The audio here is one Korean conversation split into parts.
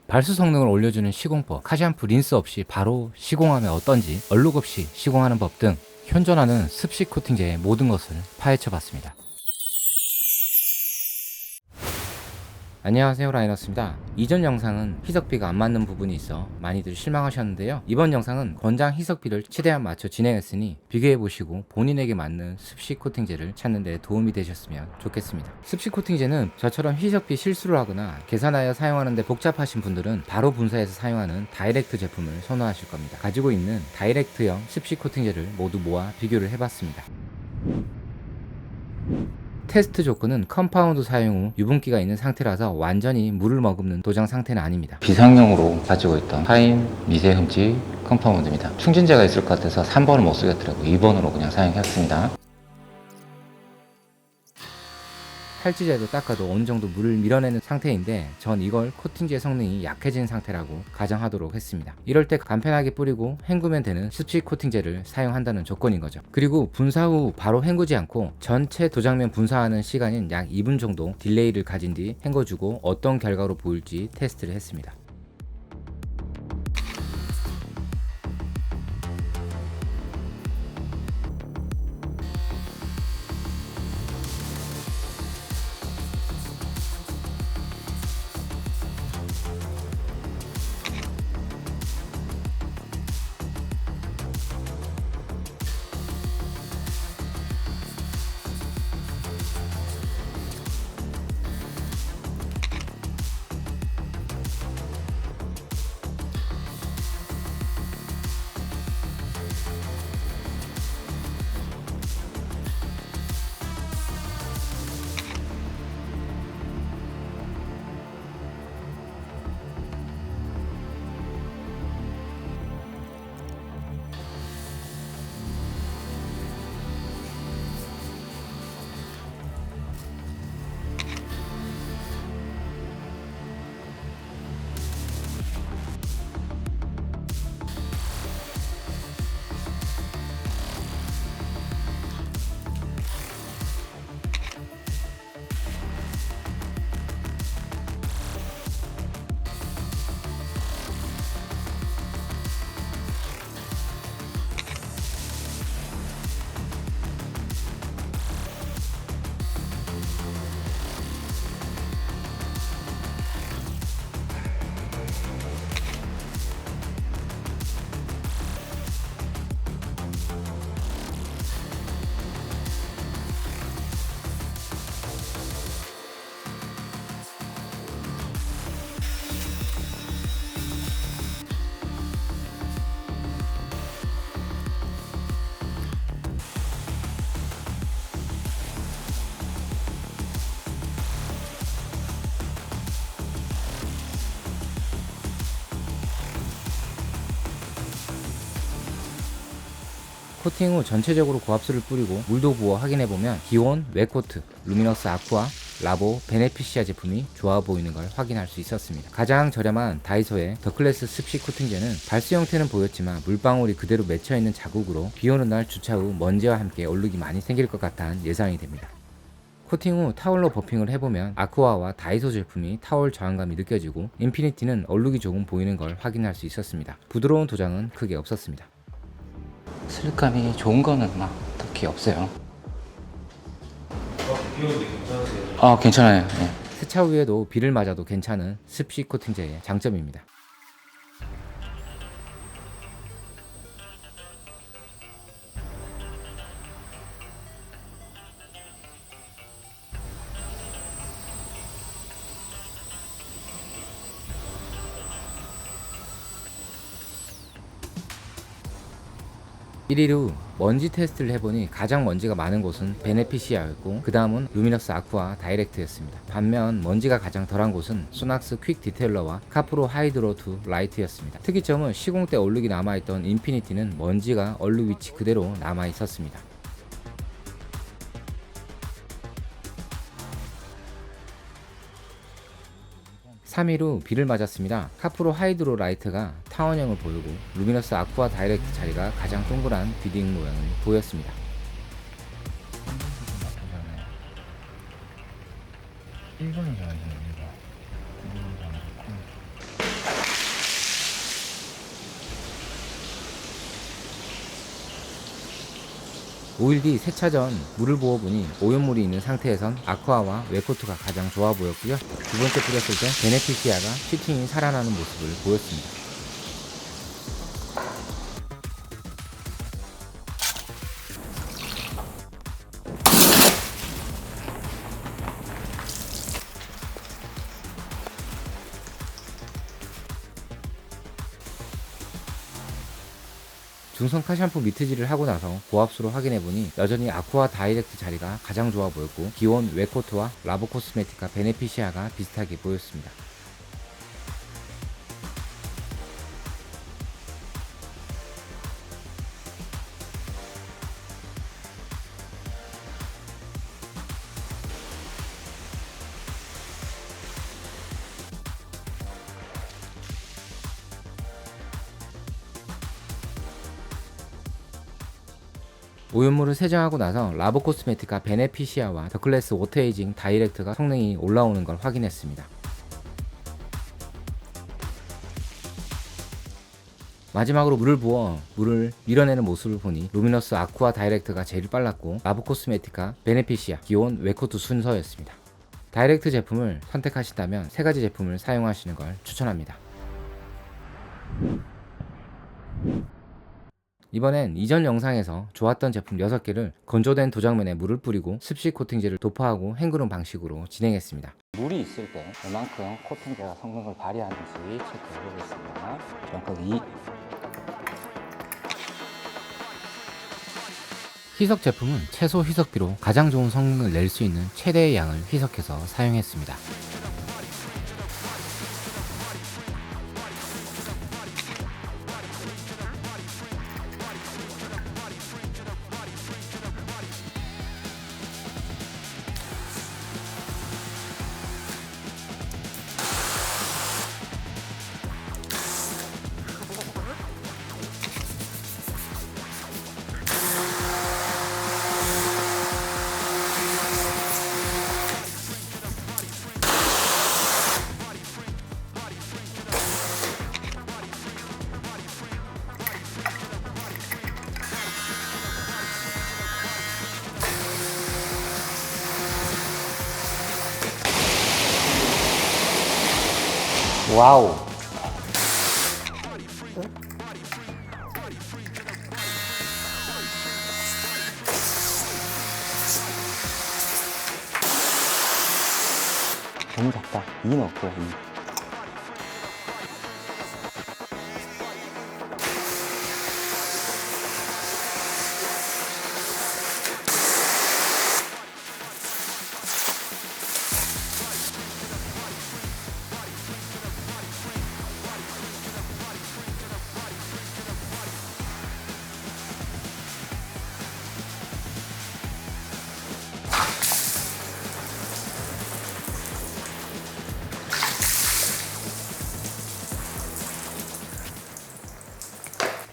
발수 성능을 올려주는 시공법, 카샴푸 린스 없이 바로 시공하면 어떤지, 얼룩 없이 시공하는 법 등 현존하는 습식 코팅제의 모든 것을 파헤쳐 봤습니다. 안녕하세요, 라이너스입니다. 이전 영상은 희석비가 안 맞는 부분이 있어 많이들 실망하셨는데요. 이번 영상은 권장 희석비를 최대한 맞춰 진행했으니 비교해보시고 본인에게 맞는 습식 코팅제를 찾는 데 도움이 되셨으면 좋겠습니다. 습식 코팅제는 저처럼 희석비 실수를 하거나 계산하여 사용하는데 복잡하신 분들은 바로 분사해서 사용하는 다이렉트 제품을 선호하실 겁니다. 가지고 있는 다이렉트형 습식 코팅제를 모두 모아 비교를 해봤습니다. 테스트 조건은 컴파운드 사용 후 유분기가 있는 상태라서 완전히 물을 머금는 도장 상태는 아닙니다. 비상용으로 가지고 있던 파인 미세흠지 컴파운드입니다. 충진제가 있을 것 같아서 3번을 못 쓰겠더라고요. 2번으로 그냥 사용했습니다. 탈지제도 닦아도 어느 정도 물을 밀어내는 상태인데 전 이걸 코팅제 성능이 약해진 상태라고 가정하도록 했습니다. 이럴 때 간편하게 뿌리고 헹구면 되는 습식 코팅제를 사용한다는 조건인 거죠. 그리고 분사 후 바로 헹구지 않고 전체 도장면 분사하는 시간인 약 2분 정도 딜레이를 가진 뒤 헹궈주고 어떤 결과로 보일지 테스트를 했습니다. 코팅 후 전체적으로 고압수를 뿌리고 물도 부어 확인해보면 기온, 웨코트, 루미너스 아쿠아, 라보, 베네피시아 제품이 좋아 보이는 걸 확인할 수 있었습니다. 가장 저렴한 다이소의 더클래스 습식 코팅제는 발수 형태는 보였지만 물방울이 그대로 맺혀있는 자국으로 비오는 날 주차 후 먼지와 함께 얼룩이 많이 생길 것 같아 예상이 됩니다. 코팅 후 타올로 버핑을 해보면 아쿠아와 다이소 제품이 타올 저항감이 느껴지고 인피니티는 얼룩이 조금 보이는 걸 확인할 수 있었습니다. 부드러운 도장은 크게 없었습니다. 슬감이 좋은 거는 막 특히 없어요. 비오는데 괜찮으세요? 괜찮아요. 네. 세차 후에도 비를 맞아도 괜찮은 습식 코팅제의 장점입니다. (1일) 후 먼지 테스트를 해보니 가장 먼지가 많은 곳은 베네피시아였고 그 다음은 루미너스 아쿠아 다이렉트였습니다. 반면 먼지가 가장 덜한 곳은 소낙스 퀵 디테일러와 카프로 하이드로 2 라이트였습니다. 특이점은 시공 때 얼룩이 남아있던 인피니티는 먼지가 얼룩 위치 그대로 남아있었습니다. 3일 후 비를 맞았습니다. 카프로 하이드로 라이트가 타원형을 보이고 루미너스 아쿠아 다이렉트 자리가 가장 동그란 비딩 모양을 보였습니다. 5일 뒤 세차 전 물을 부어보니 오염물이 있는 상태에선 아쿠아와 웨코트가 가장 좋아 보였고요. 두 번째 뿌렸을 때 베네피시아가 시팅이 살아나는 모습을 보였습니다. 중성 카샴푸 미트질을 하고 나서 고압수로 확인해보니 여전히 아쿠아 다이렉트 자리가 가장 좋아 보였고 기온 웨코트와 라보 코스메티카 베네피시아가 비슷하게 보였습니다. 오염물을 세정하고 나서 라보 코스메티카 베네피시아와 더클래스 워터에이징 다이렉트가 성능이 올라오는 걸 확인했습니다. 마지막으로 물을 부어 물을 밀어내는 모습을 보니 루미너스 아쿠아 다이렉트가 제일 빨랐고 라보 코스메티카 베네피시아 기온 웨코트 순서였습니다. 다이렉트 제품을 선택하신다면 세 가지 제품을 사용하시는 걸 추천합니다. 이번엔 이전 영상에서 좋았던 제품 6개를 건조된 도장면에 물을 뿌리고 습식 코팅제를 도포하고 헹구는 방식으로 진행했습니다. 물이 있을 때 얼만큼 코팅제가 성능을 발휘하는지 체크해 보겠습니다. 정확하게 2. 희석 제품은 최소 희석비로 가장 좋은 성능을 낼 수 있는 최대의 양을 희석해서 사용했습니다. 와우. 너무 작다. 2 넣을게요. 2.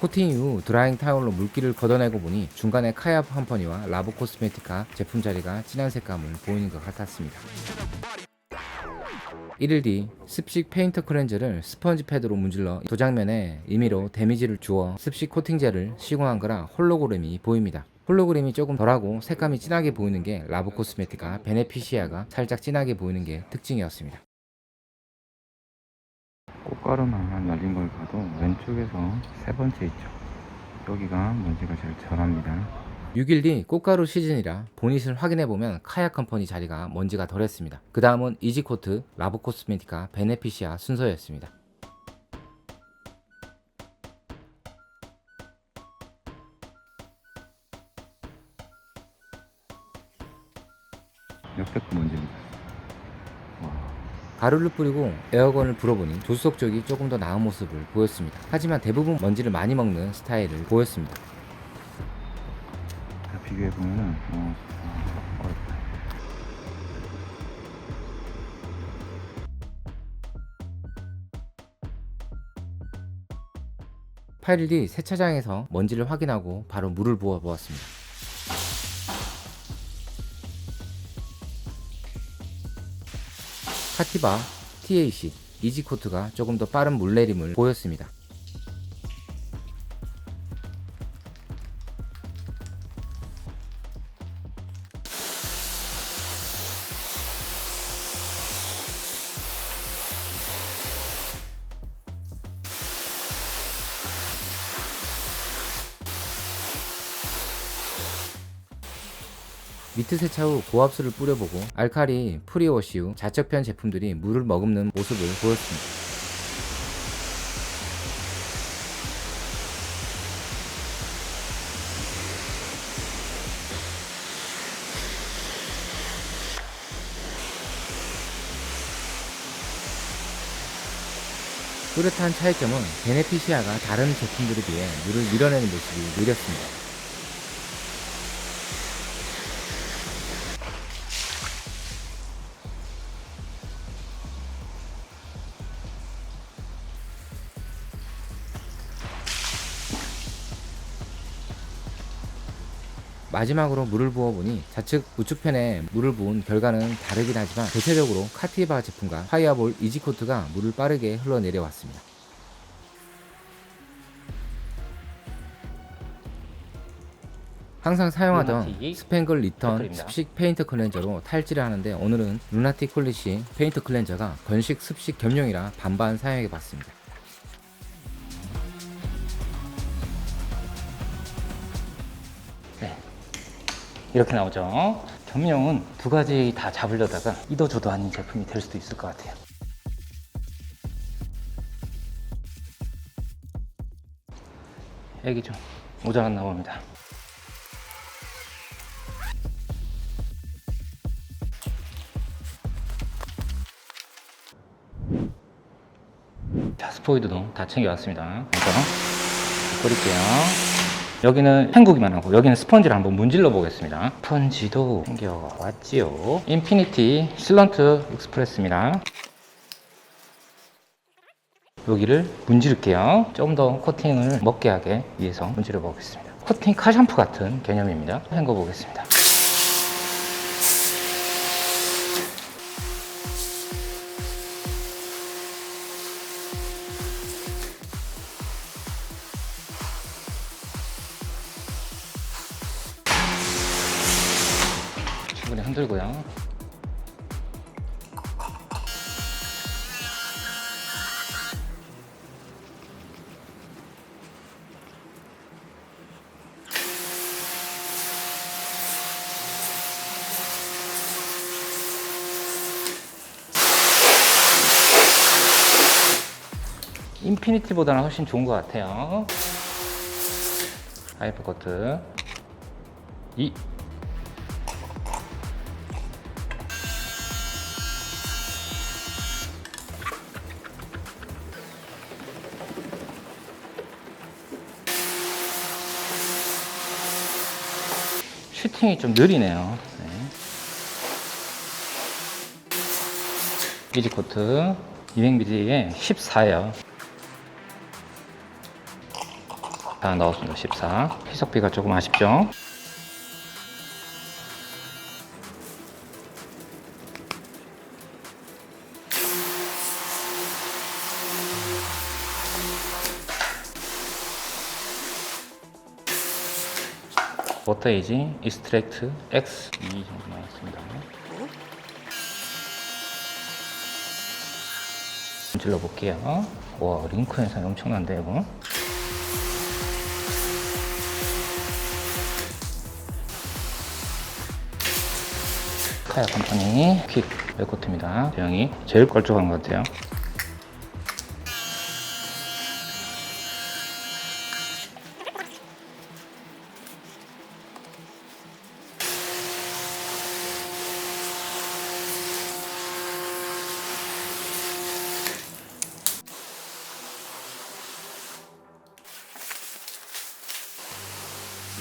코팅 이후 드라잉 타올로 물기를 걷어내고 보니 중간에 카야 컴퍼니와 라보 코스메티카 제품 자리가 진한 색감을 보이는 것 같았습니다. 1일 뒤 습식 페인터 클렌저를 스펀지 패드로 문질러 도장면에 임의로 데미지를 주어 습식 코팅제를 시공한 거라 홀로그램이 보입니다. 홀로그램이 조금 덜하고 색감이 진하게 보이는 게 라보 코스메티카 베네피시아가 살짝 진하게 보이는 게 특징이었습니다. 꽃가루만 날린 걸 봐도 왼쪽에서 세 번째 있죠. 여기가 먼지가 제일 덜합니다. 6일 뒤 꽃가루 시즌이라 보닛을 확인해보면 카야 컴퍼니 자리가 먼지가 덜했습니다. 그 다음은 이지코트, 라보 코스메티카, 베네피시아 순서였습니다. 역대급 먼지입니다. 가루를 뿌리고 에어건을 불어보니 조수석 쪽이 조금 더 나은 모습을 보였습니다. 하지만 대부분 먼지를 많이 먹는 스타일을 보였습니다. 비교해보면 어렵다. (8일) 뒤 세차장에서 먼지를 확인하고 바로 물을 부어 보았습니다. 카티바 TAC 이지코트가 조금 더 빠른 물내림을 보였습니다. 미트 세차 후 고압수를 뿌려보고 알칼리 프리워시 후 자척편 제품들이 물을 머금는 모습을 보였습니다. 뚜렷한 차이점은 베네피시아가 다른 제품들에 비해 물을 밀어내는 모습이 느렸습니다. 마지막으로 물을 부어보니 좌측 우측편에 물을 부은 결과는 다르긴 하지만 대체적으로 카티바 제품과 파이어볼 이지코트가 물을 빠르게 흘러내려왔습니다. 항상 사용하던 루나틱 스팽글 리턴 댓글입니다. 습식 페인트 클렌저로 탈지를 하는데 오늘은 루나틱 폴리시 페인트 클렌저가 건식 습식 겸용이라 반반 사용해봤습니다. 네, 이렇게 나오죠. 겸용은 두 가지 다 잡으려다가 이도저도 아닌 제품이 될 수도 있을 것 같아요. 액이 좀 모자랐나 봅니다. 자, 스포이드도 다 챙겨왔습니다. 그래서 뿌릴게요. 여기는 헹구기만 하고 여기는 스펀지를 한번 문질러 보겠습니다. 스펀지도 챙겨왔지요. 인피니티 실런트 익스프레스입니다. 여기를 문지를게요. 좀 더 코팅을 먹게 하게 위해서 문질러 보겠습니다. 코팅 카샴푸 같은 개념입니다. 헹궈 보겠습니다. 충분히 흔들고요. 인피니티보다는 훨씬 좋은 것 같아요. 하이퍼 커트 2. 슈팅이 좀 느리네요. 네. 이지코트 200ml에 14예요. 다 넣었습니다. 14. 희석비가 조금 아쉽죠? 워터에이지 익스트랙트 X 2 정도 나왔습니다. 질러 볼게요. 와, 링크 현상이 엄청난데 이거. 카야 컴퍼니 퀵 웹코트입니다. 제형이 제일 걸쭉한 것 같아요.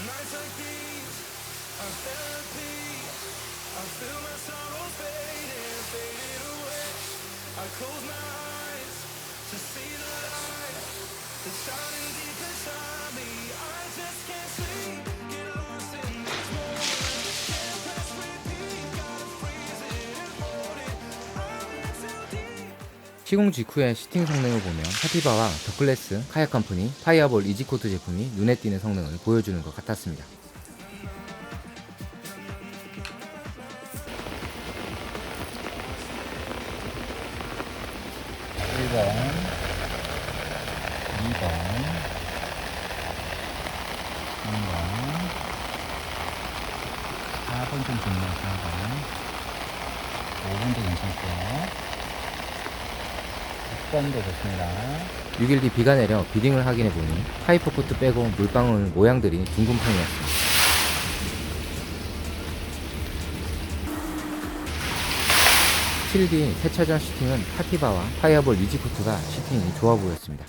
Nights like these are therapy. I feel my sorrows fading away. I close my eyes to see the light that's shining deep inside me. I just can't sleep, get lost in this moment. Can't press repeat, gotta freeze it and hold it. I'm in too deep. 시공 직후의 시팅 성능을 보면 카티바와 더클래스, 카약 컴퍼니, 파이어볼 이지코트 제품이 눈에 띄는 성능을 보여주는 것 같았습니다. 4번 좀 좋네요. 4번. 5번도 괜찮고요. 6번도 좋습니다. 6일 뒤 비가 내려 비딩을 확인해보니 파이프 코트 빼고 물방울 모양들이 둥근 편이었습니다. 7일 뒤 세차전 시팅은 카티바와 파이어볼 이지코트가 시팅이 좋아 보였습니다.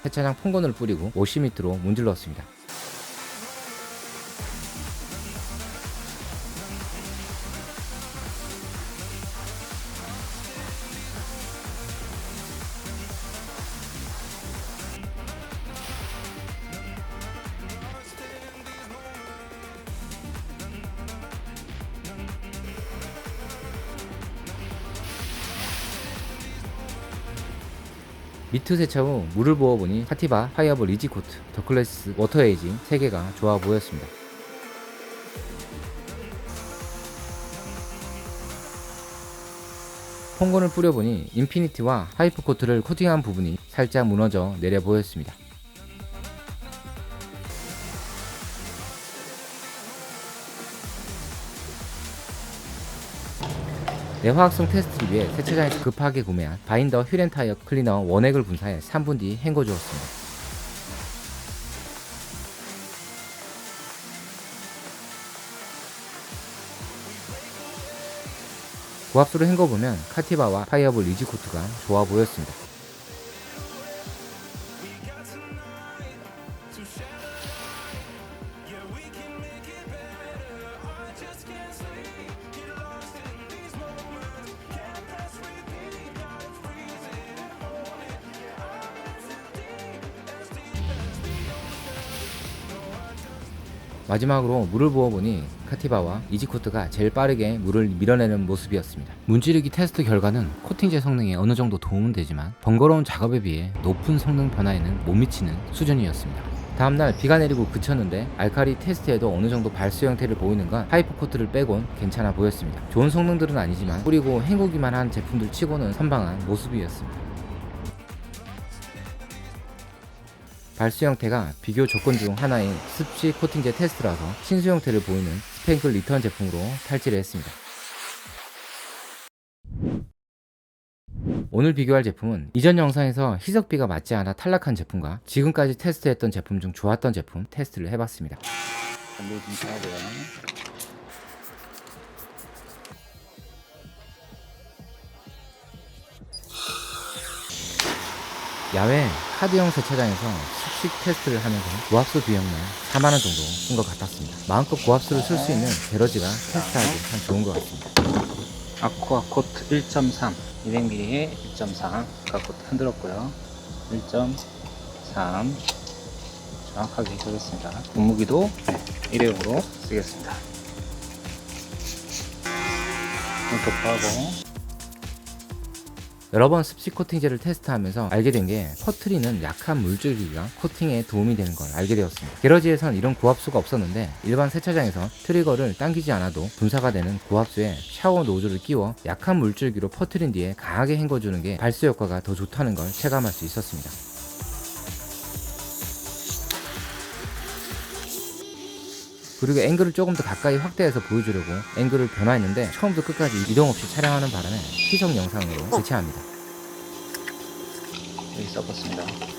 세차장 폰건을 뿌리고 워시미트로 문질렀습니다. 미트 세차 후 물을 부어보니 카티바, 파이어볼 이지코트, 더클래스 워터에이징 3개가 좋아 보였습니다. 폰건을 뿌려보니 인피니티와 하이프 코트를 코팅한 부분이 살짝 무너져 내려 보였습니다. 내화학성 테스트를 위해 세차장에서 급하게 구매한 바인더 휠앤타이어 클리너 원액을 분사해 3분 뒤 헹궈 주었습니다. 고압수로 헹궈보면 카티바와 파이어볼 이지코트가 좋아 보였습니다. 마지막으로 물을 부어보니 카티바와 이지코트가 제일 빠르게 물을 밀어내는 모습이었습니다. 문지르기 테스트 결과는 코팅제 성능에 어느 정도 도움은 되지만 번거로운 작업에 비해 높은 성능 변화에는 못 미치는 수준이었습니다. 다음날 비가 내리고 그쳤는데 알카리 테스트에도 어느 정도 발수 형태를 보이는 건 파이프 코트를 빼곤 괜찮아 보였습니다. 좋은 성능들은 아니지만 뿌리고 헹구기만 한 제품들 치고는 선방한 모습이었습니다. 발수 형태가 비교 조건 중 하나인 습식 코팅제 테스트라서 신수 형태를 보이는 스팽클 리턴 제품으로 탈지를 했습니다. 오늘 비교할 제품은 이전 영상에서 희석비가 맞지 않아 탈락한 제품과 지금까지 테스트했던 제품 중 좋았던 제품 테스트를 해봤습니다. 전부 좀 사고요. 야외 카드형 세차장에서 습식 테스트를 하면서 고압수 비용만 4만원 정도 쓴 것 같았습니다. 마음껏 고압수를 쓸 수 있는 게러지가 테스트하기 참 좋은 것 같습니다. 아쿠아 코트 1.3 200ml에 1.4 아쿠아 코트 흔들었고요. 1.3 정확하게 해주겠습니다. 분무기도 일회용으로 쓰겠습니다. 도포하고 여러 번 습식 코팅제를 테스트하면서 알게 된 게 퍼트리는 약한 물줄기가 코팅에 도움이 되는 걸 알게 되었습니다. 게러지에선 이런 고압수가 없었는데 일반 세차장에서 트리거를 당기지 않아도 분사가 되는 고압수에 샤워 노즐을 끼워 약한 물줄기로 퍼트린 뒤에 강하게 헹궈주는 게 발수 효과가 더 좋다는 걸 체감할 수 있었습니다. 그리고 앵글을 조금 더 가까이 확대해서 보여주려고 앵글을 변화했는데 처음부터 끝까지 이동 없이 촬영하는 바람에 희석 영상으로 대체합니다. 여기 써봤습니다.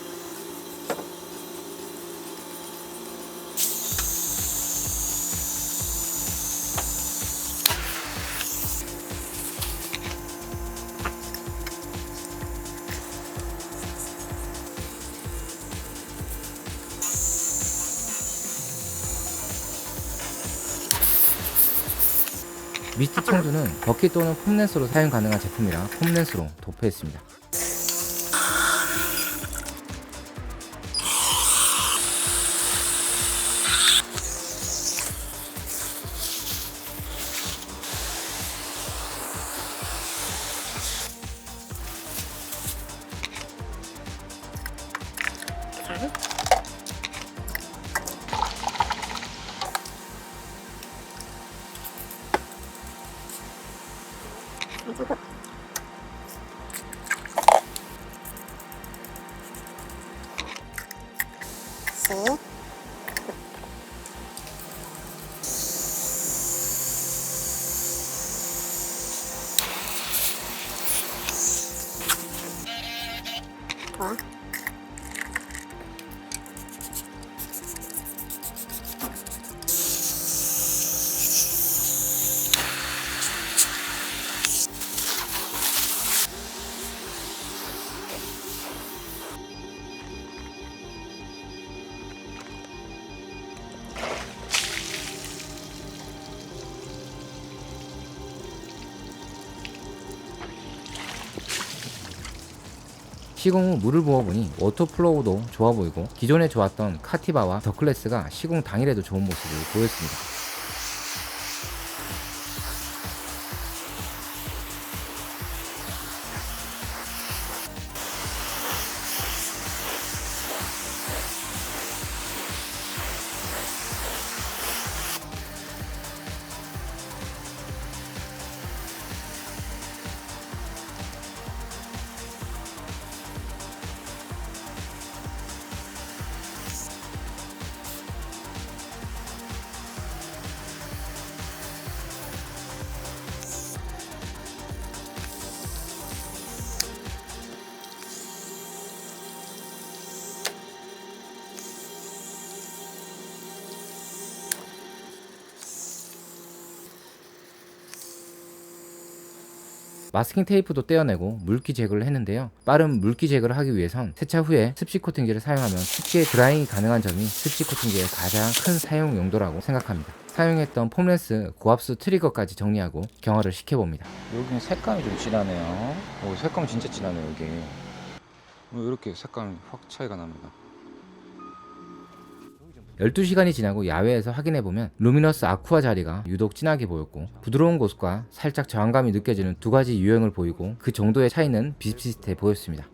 미스트 청주는 버킷 또는 폼랜스로 사용 가능한 제품이라 폼랜스로 도포했습니다. 좋아. 시공 후 물을 부어보니 워터플로우도 좋아 보이고 기존에 좋았던 카티바와 더클래스가 시공 당일에도 좋은 모습을 보였습니다. 마스킹 테이프도 떼어내고 물기 제거를 했는데요. 빠른 물기 제거를 하기 위해선 세차 후에 습식 코팅제를 사용하면 쉽게 드라잉이 가능한 점이 습식 코팅제의 가장 큰 사용 용도라고 생각합니다. 사용했던 폼렌스 고압수 트리거까지 정리하고 경화를 시켜봅니다. 여기는 색감이 좀 진하네요. 오, 색감 진짜 진하네요, 여기. 이렇게 색감이 확 차이가 납니다. 12시간이 지나고 야외에서 확인해보면 루미너스 아쿠아 자리가 유독 진하게 보였고 부드러운 곳과 살짝 저항감이 느껴지는 두 가지 유형을 보이고 그 정도의 차이는 비슷비슷해 보였습니다.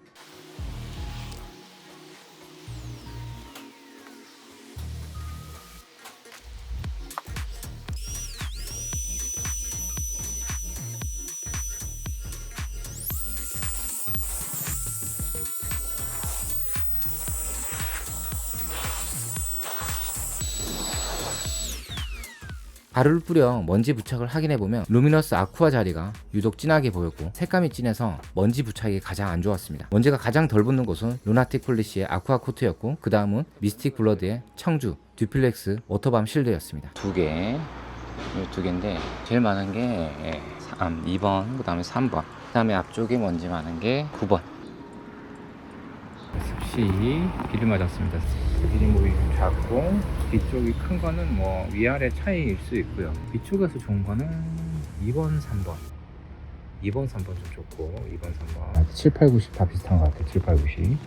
가루를 뿌려 먼지 부착을 확인해보면 루미너스 아쿠아 자리가 유독 진하게 보였고 색감이 진해서 먼지 부착이 가장 안 좋았습니다. 먼지가 가장 덜 붙는 곳은 루나틱 폴리시의 아쿠아 코트였고 그 다음은 미스틱 블러드의 청주 듀플렉스 워터밤 실드였습니다. 두 개, 두 개인데 제일 많은 게 2번, 그 다음에 3번, 그 다음에 앞쪽에 먼지 많은 게 9번. 습시 비를 맞았습니다. 비린물이 좀 작고 뒤쪽이 큰 거는 뭐 위아래 차이일 수 있고요. 뒤쪽에서 좋은 거는 2번, 3번 2번, 3번 좀 좋고 2번, 3번 7, 8, 90 다 비슷한 것 같아요. 7, 8, 90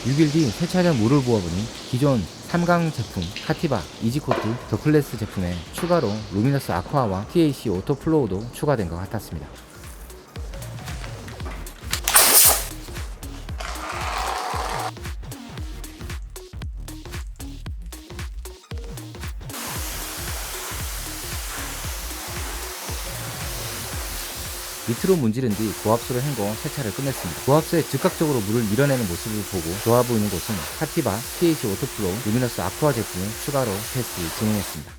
6일 뒤 세차 전 물을 부어보니 기존 3강 제품 카티바, 이지코트, 더클래스 제품에 추가로 루미너스 아쿠아와 TAC 오토플로우도 추가된 것 같았습니다. 밑으로 문지른 뒤 고압수를 헹궈 세차를 끝냈습니다. 고압수에 즉각적으로 물을 밀어내는 모습을 보고 좋아 보이는 곳은 카티바, TAC 오토플로우, 루미너스 아쿠아 제품을 추가로 테스트 진행했습니다.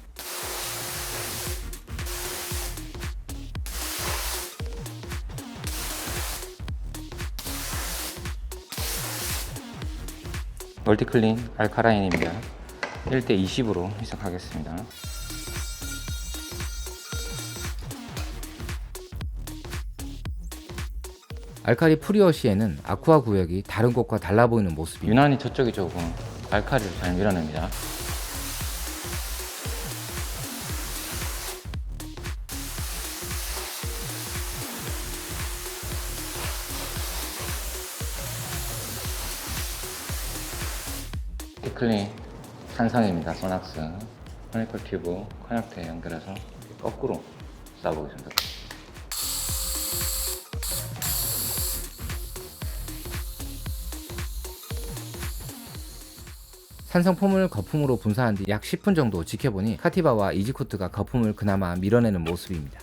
멀티클린 알카라인입니다. 1대 20으로 시작하겠습니다. 알카리 프리워시에는 아쿠아 구역이 다른 곳과 달라 보이는 모습입니다. 유난히 저쪽이 조금 알카리를 잘 밀어냅니다. 디클린 산성입니다. 소낙스 커넥터 튜브 커넥터에 연결해서 거꾸로 쏴보겠습니다. 산성폼을 거품으로 분사한 뒤 약 10분 정도 지켜보니 카티바와 이지코트가 거품을 그나마 밀어내는 모습입니다.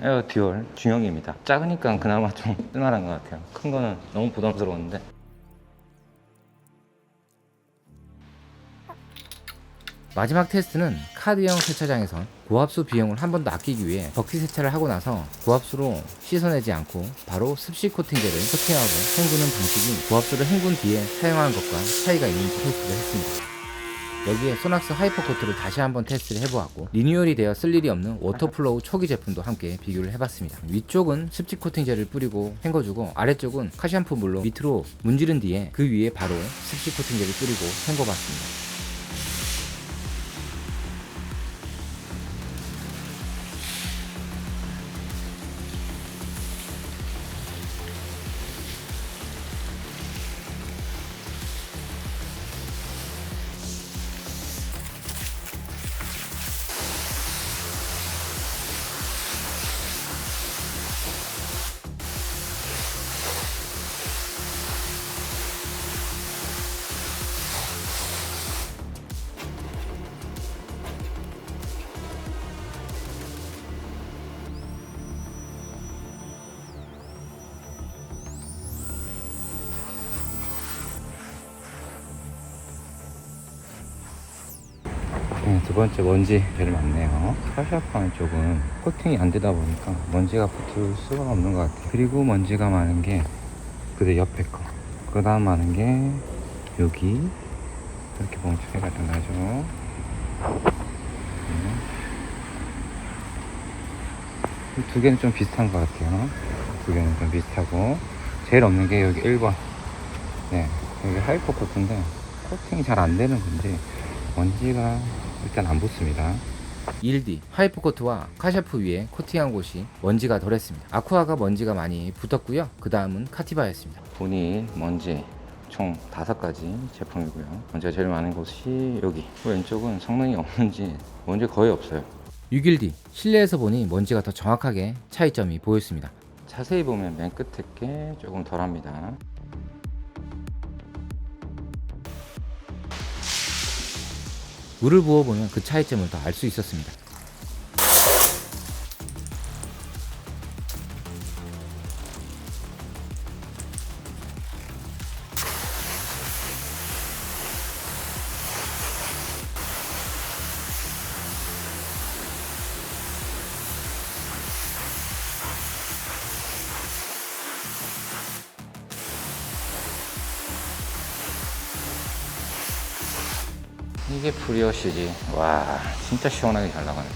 에어 듀얼 중형입니다. 작으니까 그나마 좀 쓸만한 것 같아요. 큰 거는 너무 부담스러운데. 마지막 테스트는 카드형 세차장에선 고압수 비용을 한 번 더 아끼기 위해 덕티 세차를 하고 나서 고압수로 씻어내지 않고 바로 습식 코팅제를 코팅하고 헹구는 방식이 고압수를 헹군 뒤에 사용하는 것과 차이가 있는지 테스트를 했습니다. 여기에 소낙스 하이퍼코트를 다시 한번 테스트를 해보았고 리뉴얼이 되어 쓸 일이 없는 워터플로우 초기 제품도 함께 비교를 해봤습니다. 위쪽은 습식 코팅제를 뿌리고 헹궈주고 아래쪽은 카샴푸 물로 밑으로 문지른 뒤에 그 위에 바로 습식 코팅제를 뿌리고 헹궈봤습니다. 두 번째 먼지 제일 많네요. 카샤판 쪽은 코팅이 안 되다 보니까 먼지가 붙을 수가 없는 것 같아요. 그리고 먼지가 많은 게 그대 옆에 거. 그 다음 많은 게 여기 이렇게 멍청이가 좀 나죠. 이 두 개는 좀 비슷한 것 같아요. 두 개는 좀 비슷하고 제일 없는 게 여기 1번. 네, 여기 하이퍼 코트인데 코팅이 잘 안 되는 건지 먼지가 일단 안 붙습니다. 1D 하이퍼코트와 카샤프 위에 코팅한 곳이 먼지가 덜했습니다. 아쿠아가 먼지가 많이 붙었고요. 그 다음은 카티바였습니다. 보니 먼지 총 5가지 제품이고요. 먼지가 제일 많은 곳이 여기. 왼쪽은 성능이 없는지 먼지 거의 없어요. 6.1D 실내에서 보니 먼지가 더 정확하게 차이점이 보였습니다. 자세히 보면 맨 끝에 게 조금 덜합니다. 물을 부어보면 그 차이점을 더 알 수 있었습니다. 이게 프리오시지. 와, 진짜 시원하게 잘 나가네.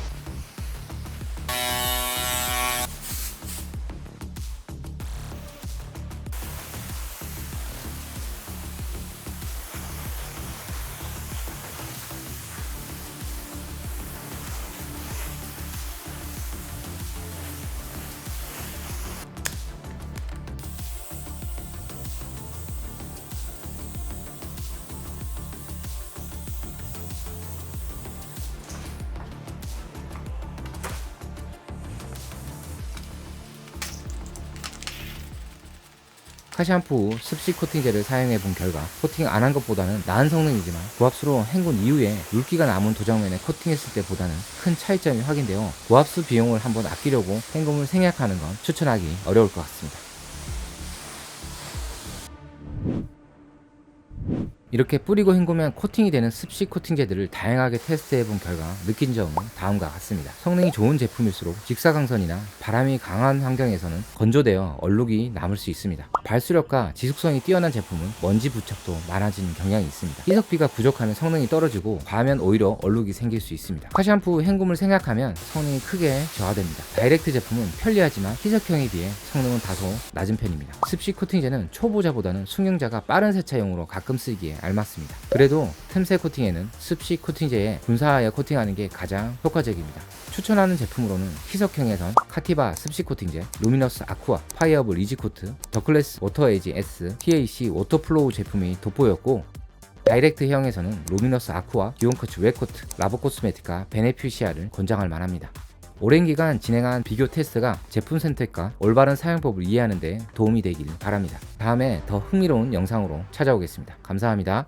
카샴푸 후 습식 코팅제를 사용해 본 결과 코팅 안 한 것보다는 나은 성능이지만 고압수로 헹군 이후에 물기가 남은 도장면에 코팅했을 때보다는 큰 차이점이 확인되어 고압수 비용을 한번 아끼려고 헹굼을 생략하는 건 추천하기 어려울 것 같습니다. 이렇게 뿌리고 헹구면 코팅이 되는 습식 코팅제들을 다양하게 테스트해본 결과 느낀 점은 다음과 같습니다. 성능이 좋은 제품일수록 직사광선이나 바람이 강한 환경에서는 건조되어 얼룩이 남을 수 있습니다. 발수력과 지속성이 뛰어난 제품은 먼지 부착도 많아지는 경향이 있습니다. 희석비가 부족하면 성능이 떨어지고 과하면 오히려 얼룩이 생길 수 있습니다. 카샴푸 헹굼을 생각하면 성능이 크게 저하됩니다. 다이렉트 제품은 편리하지만 희석형에 비해 성능은 다소 낮은 편입니다. 습식 코팅제는 초보자보다는 숙련자가 빠른 세차용으로 가끔 쓰기에 알맞습니다. 그래도 틈새 코팅에는 습식 코팅제에 분사하여 코팅하는 게 가장 효과적입니다. 추천하는 제품으로는 희석형에선 카티바 습식 코팅제, 루미너스 아쿠아, 파이어블 이지코트, 더클래스 워터에이지 S, TAC 워터플로우 제품이 돋보였고, 다이렉트형에서는 루미너스 아쿠아, 기온커츠 웨코트, 라보코스메티카, 베네피시아를 권장할 만합니다. 오랜 기간 진행한 비교 테스트가 제품 선택과 올바른 사용법을 이해하는 데 도움이 되길 바랍니다. 다음에 더 흥미로운 영상으로 찾아오겠습니다. 감사합니다.